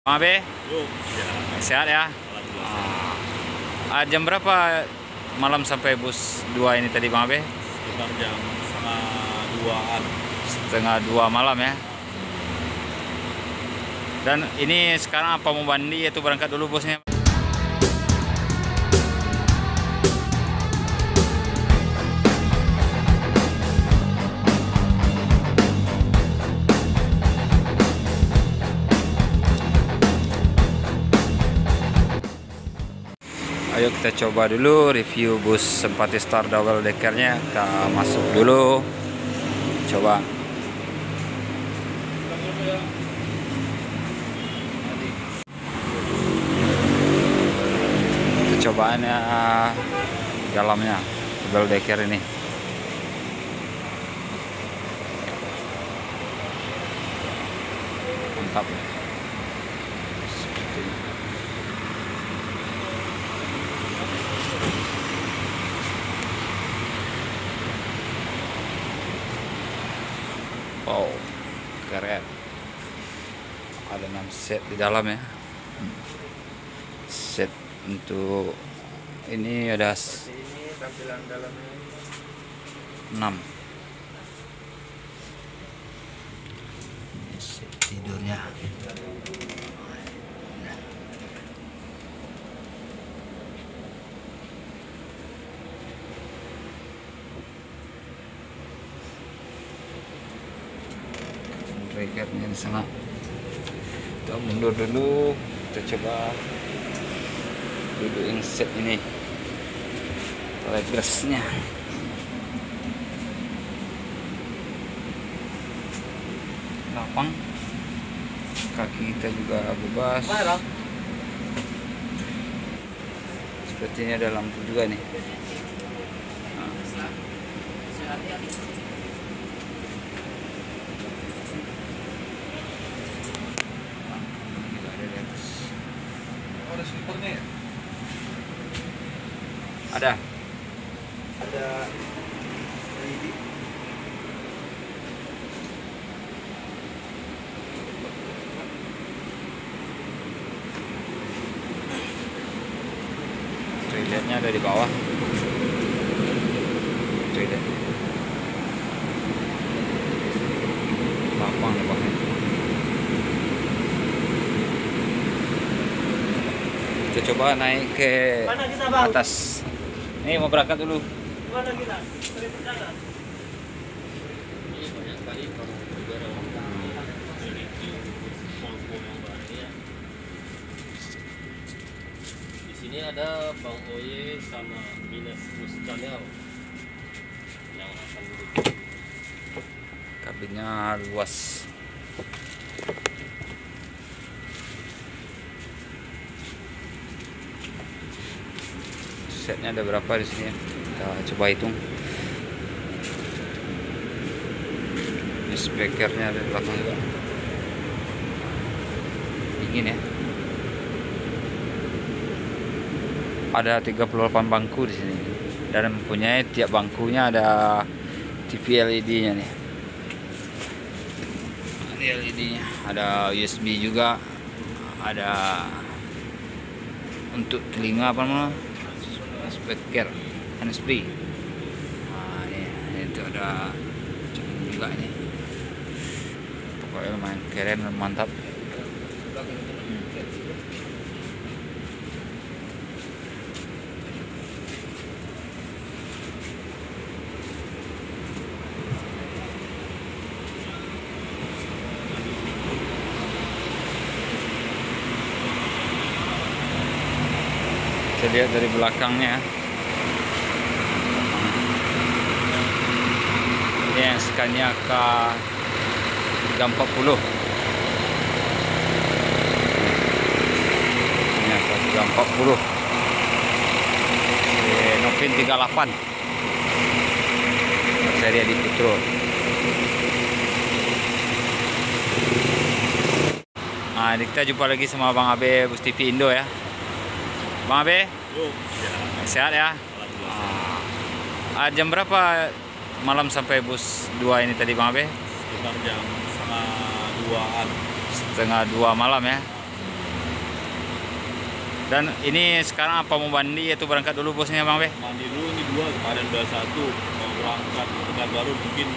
Bang Abe, sehat ya? Jam berapa malam sampai bus 2 ini tadi Bang Abe? Sekitar jam setengah 2-an. Setengah 2 malam ya. Dan ini sekarang apa mau mandi atau berangkat dulu bosnya? Ayo kita coba dulu review bus Simpati Star double deckernya. Kita masuk dulu, coba. Kita cobaannya dalamnya double decker ini. Mantap. Seperti ini. Wow, keren. Ada 6 set di dalam ya. Set untuk ini ada Ini tampilan dalamnya 6. Set tidurnya. Breakernya di sana. Kita mundur dulu, kita coba duduk yang set ini, legressnya. Lapang, kaki kita juga bebas. Sepertinya ada lampu juga nih. ada slippernya ya? Ada. Ada LED. Toiletnya ada di bawah. Toilet. Lapang di bawahnya. Kita coba naik ke atas. Ini mau berangkat dulu. Mana kita? Ini banyak sekali kalau udara di sini ada Bang Oye sama Minus Bus Channel yang akan duduk. Kabinnya luas. Setnya ada berapa di sini? Kita coba hitung. Ini speakernya ada di belakang juga. Dingin ya. Ada 38 bangku di sini. Dan mempunyai tiap bangkunya ada TV LED-nya nih. Ini LED-nya, ada USB juga, ada untuk telinga apa namanya? Speaker handsfree. Nah, ini itu ada juga ini. Pokoknya lumayan keren dan mantap. Kita lihat dari belakangnya. Ini yang Scania K340. Ini K340. Novin 38. Seri di Putro. Nah, ini kita jumpa lagi sama Bang Abe Bus TV Indo ya. Bang Abe, sehat ya? Jam berapa malam sampai bus 2 ini tadi Bang Abe? Sekitar jam setengah 2-an. Setengah 2 malam ya. Dan ini sekarang apa mau mandi atau berangkat dulu bosnya Bang Be? Mandi dulu ini 2, kemarin udah 1 mau berangkat Pekanbaru mungkin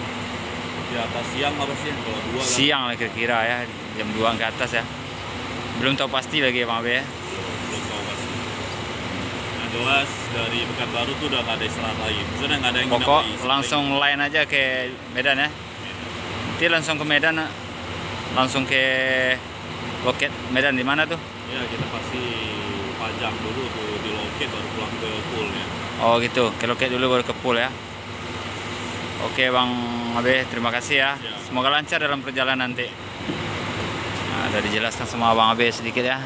di atas siang harusnya kalau 2 kan. Siang lah kira-kira ya, jam 2 ke atas ya. Belum tahu pasti lagi ya Bang Be ya. Belum tahu pasti. Yang jelas dari Pekanbaru tuh udah nggak ada istirahat lagi. Maksudnya nggak ada yang nginap Pokok di Spring. langsung lain aja ke Medan ya. Nanti langsung ke Medan, langsung ke loket Medan di mana tuh? Ya kita pasti pajang dulu tuh di loket baru pulang ke poolnya. Oh gitu, ke loket dulu baru ke pool ya. Oke Bang Abe, terima kasih ya. Ya. Semoga lancar dalam perjalanan nanti. Nah, udah dijelaskan sama Bang Abe sedikit ya.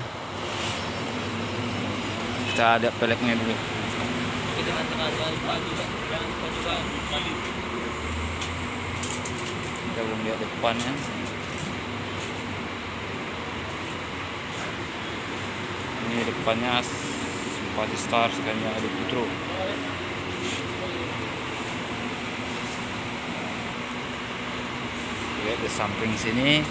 Kita ada peleknya dulu. Kita tengah jalan pagi kan, jangan lupa juga pagi. Kita belum lihat depannya. Ini depannya Simpati Star, sekarang ada Putro. Lihat di samping sini.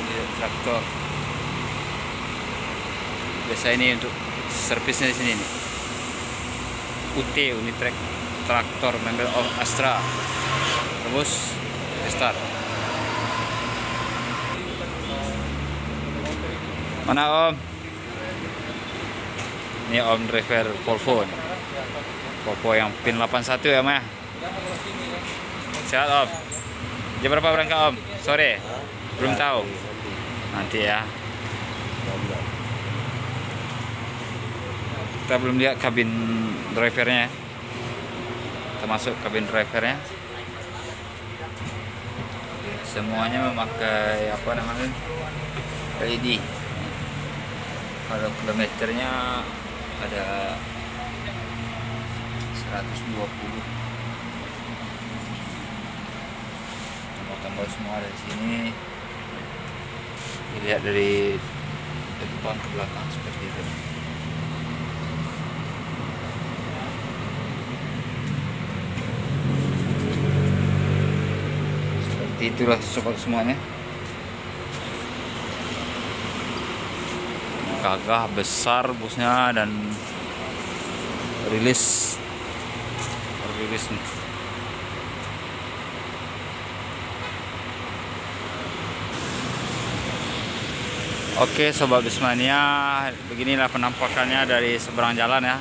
Lihat traktor. Biasa ini untuk servisnya di sini nih. UT, unit traktor member of Astra. Terus start. Mana Om? Ini Om driver Volvo. Volvo yang pin 81 ya Om ya. Sehat Om. Jam berapa berangkat Om? Sore? Belum tahu. Nanti ya. Kita belum lihat kabin drivernya. Kita masuk kabin drivernya. Semuanya memakai apa namanya? LED. Kalau kilometernya ada 120. Tombol-tombol semua ada di sini. Dilihat dari depan ke belakang seperti itu. Seperti itulah sobat semuanya. Gagah, besar busnya, dan rilis nih. Oke sobat Bismania, beginilah penampakannya dari seberang jalan ya.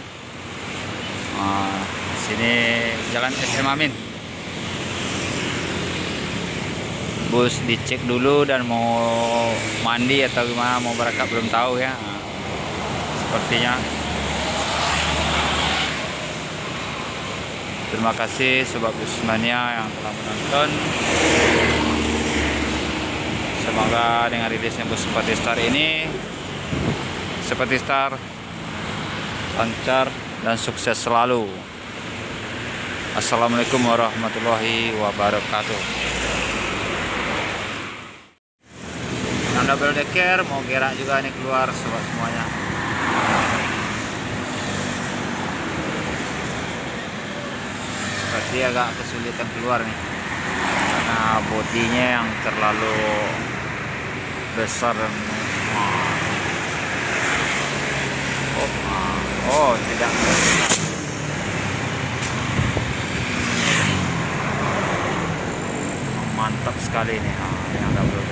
Sini jalan SM Amin. Bus dicek dulu dan mau mandi atau gimana, mau berangkat belum tahu ya. Sepertinya. Terima kasih sobat Bismania yang telah menonton. Semoga dengan rilisnya bus Simpati Star ini, Simpati Star lancar dan sukses selalu. Assalamualaikum warahmatullahi wabarakatuh. Yang double decker mau gerak juga nih keluar sobat semuanya. Seperti agak kesulitan keluar nih karena bodinya yang terlalu besar dan tidak mantap sekali nih yang double